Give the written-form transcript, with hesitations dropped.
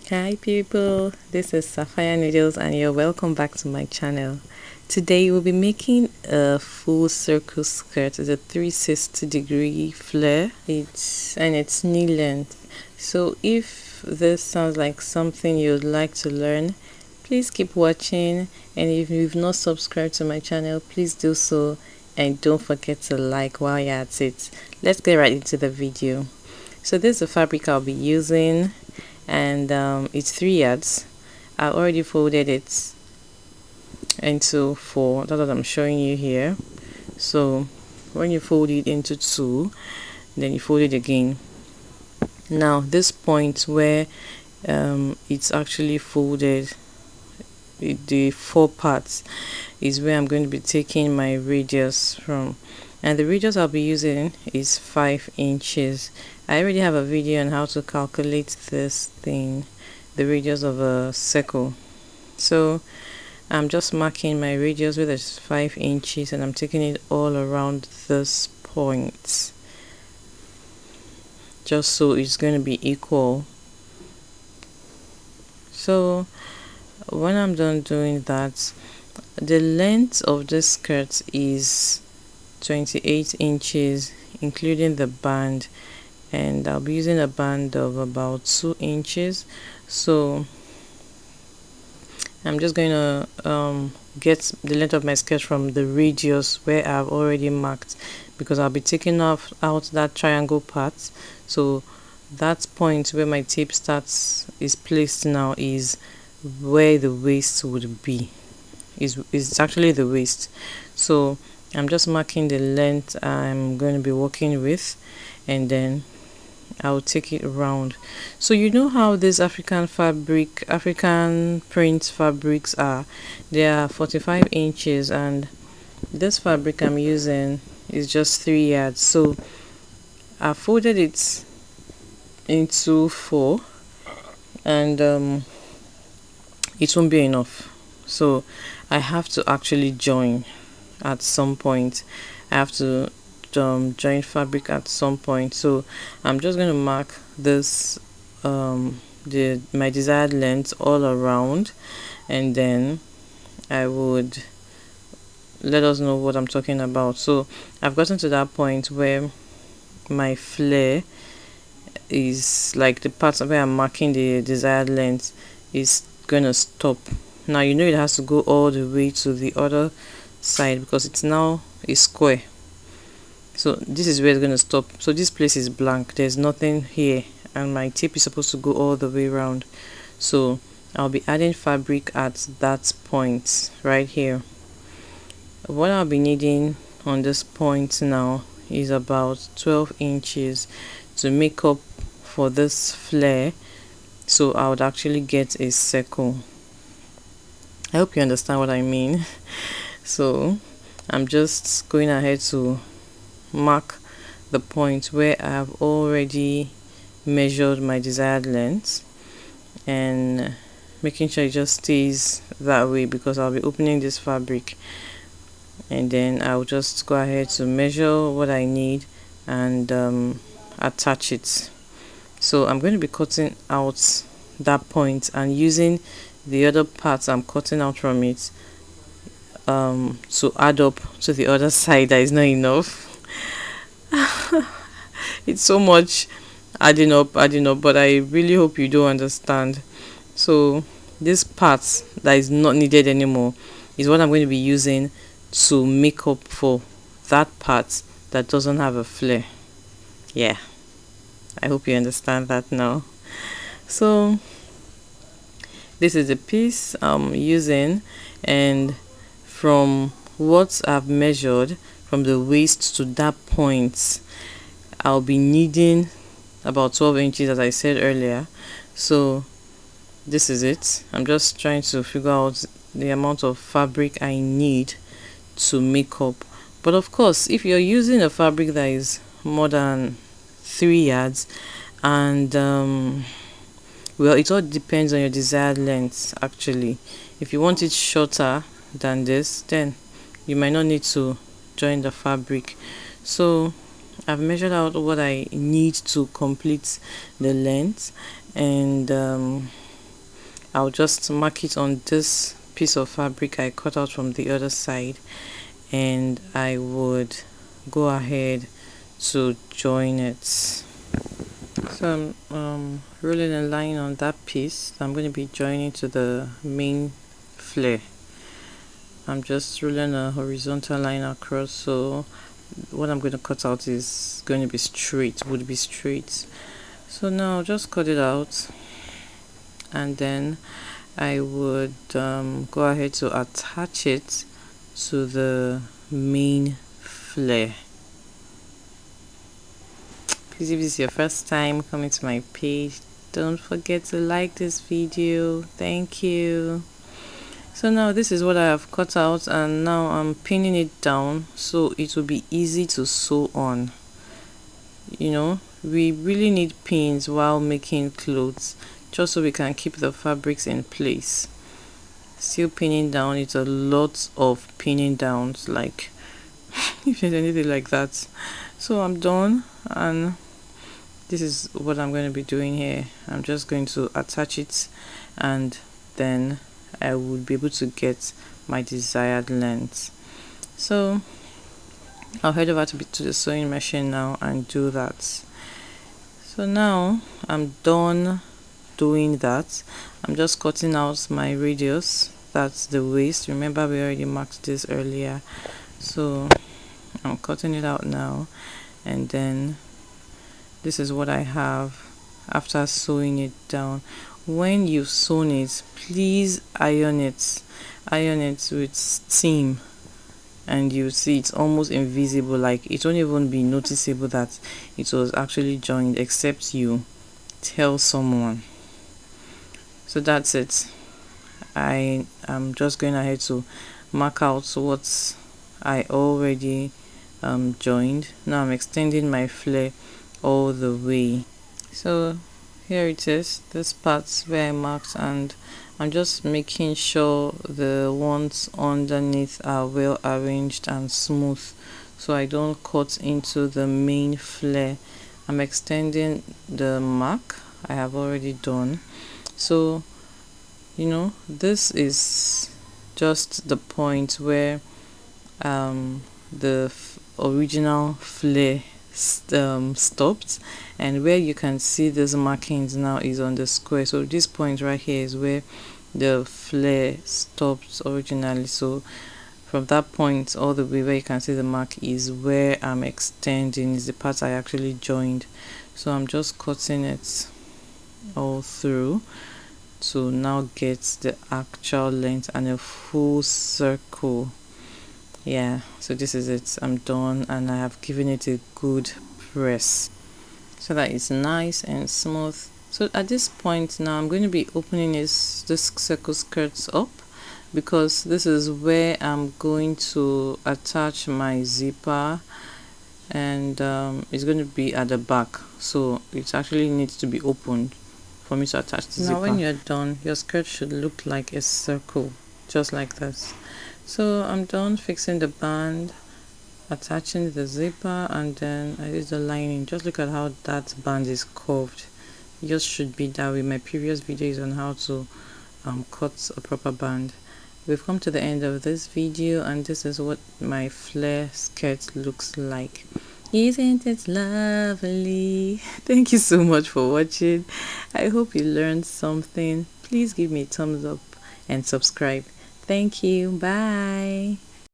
Hi people, this is Sapphire Needles and you're welcome back to my channel. Today we'll be making a full circle skirt. It's a 360-degree flare. It's knee length. So if this sounds like something you'd like to learn, please keep watching, and if you've not subscribed to my channel, please do so, and don't forget to like while you're at it. Let's get right into the video. So this is the fabric I'll be using, and it's 3 yards. I already folded it into 4. That's what I'm showing you here. So when you fold it into 2, then you fold it again. Now this point where it's actually folded, the 4 parts, is where I'm going to be taking my radius from, and the radius I'll be using is 5 inches. I already have a video on how to calculate this thing, the radius of a circle. So I'm just marking my radius with 5 inches, and I'm taking it all around this point, just so it's going to be equal. So when I'm done doing that, the length of this skirt is 28 inches including the band, and I'll be using a band of about 2 inches. So I'm just going to get the length of my skirt from the radius where I've already marked, because I'll be taking out that triangle part. So that point where my tape starts is placed now is where the waist would be. Is actually the waist. So I'm just marking the length I'm going to be working with, and then I'll take it around. So you know how this African print fabrics are. They are 45 inches, and this fabric I'm using is just 3 yards. So I folded it into 4, and it won't be enough. So I have to actually join at some point. I have to join fabric at some point. So I'm just going to mark this my desired length all around, and then I would let us know what I'm talking about. So I've gotten to that point where my flare is, like, the part where I'm marking the desired length is gonna stop. Now you know it has to go all the way to the other side because it's now a square. So this is where it's going to stop. So this place is blank, there's nothing here, and my tape is supposed to go all the way around. So I'll be adding fabric at that point right here. What I'll be needing on this point now is about 12 inches to make up for this flare, so I would actually get a circle. I hope you understand what I mean. So I'm just going ahead to mark the point where I have already measured my desired length, and making sure it just stays that way because I'll be opening this fabric, and then I'll just go ahead to measure what I need and attach it. So I'm going to be cutting out that point and using the other parts I'm cutting out from it to add up to the other side that is not enough. It's so much adding up, but I really hope you do understand. So this part that is not needed anymore is what I'm going to be using to make up for that part that doesn't have a flare. Yeah, I hope you understand that now. So this is the piece I'm using, and from what I've measured from the waist to that point, I'll be needing about 12 inches, as I said earlier. So this is it. I'm just trying to figure out the amount of fabric I need to make up. But of course, if you're using a fabric that is more than 3 yards, and well, it all depends on your desired length actually. If you want it shorter than this, then you might not need to join the fabric. So I've measured out what I need to complete the length, and I'll just mark it on this piece of fabric I cut out from the other side, and I would go ahead to join it. So I'm rolling a line on that piece. I'm going to be joining to the main flare. I'm just rolling a horizontal line across, so what I'm going to cut out is going to be straight, would be straight. So now I'll just cut it out, and then I would go ahead to attach it to the main flare. Please, if this is your first time coming to my page, don't forget to like this video. Thank you. So now this is what I have cut out, and now I'm pinning it down so it will be easy to sew on. You know, we really need pins while making clothes, just so we can keep the fabrics in place. Still pinning down, it's a lot of pinning downs, like if there's anything like that. So I'm done, and this is what I'm going to be doing here. I'm just going to attach it, and then I would be able to get my desired length. So I'll head over to the sewing machine now and do that. So now I'm done doing that. I'm just cutting out my radius, that's the waist. Remember, we already marked this earlier, so I'm cutting it out now, and then this is what I have after sewing it down. When you've sewn it, please iron it with steam, and you see it's almost invisible, like it won't even be noticeable that it was actually joined, except you tell someone. So that's it. I am just going ahead to mark out what I already joined. Now I'm extending my flare all the way. So here it is, this part's where I marked, and I'm just making sure the ones underneath are well arranged and smooth, so I don't cut into the main flare. I'm extending the mark I have already done. So you know, this is just the point where the original flare stopped, and where you can see these markings now is on the square. So this point right here is where the flare stopped originally. So from that point all the way where you can see the mark is where I'm extending, is the part I actually joined. So I'm just cutting it all through to now get the actual length and a full circle. Yeah, so this is it. I'm done, and I have given it a good press so that it's nice and smooth. So at this point now I'm going to be opening this circle skirts up, because this is where I'm going to attach my zipper, and it's going to be at the back, so it actually needs to be opened for me to attach the zipper. Now when you're done, your skirt should look like a circle, just like this. So I'm done fixing the band, attaching the zipper, and then I use the lining. Just look at how that band is curved. It just should be that way. My previous video is on how to cut a proper band. We've come to the end of this video, and this is what my flare skirt looks like. Isn't it lovely? Thank you so much for watching. I hope you learned something. Please give me a thumbs up and subscribe. Thank you. Bye.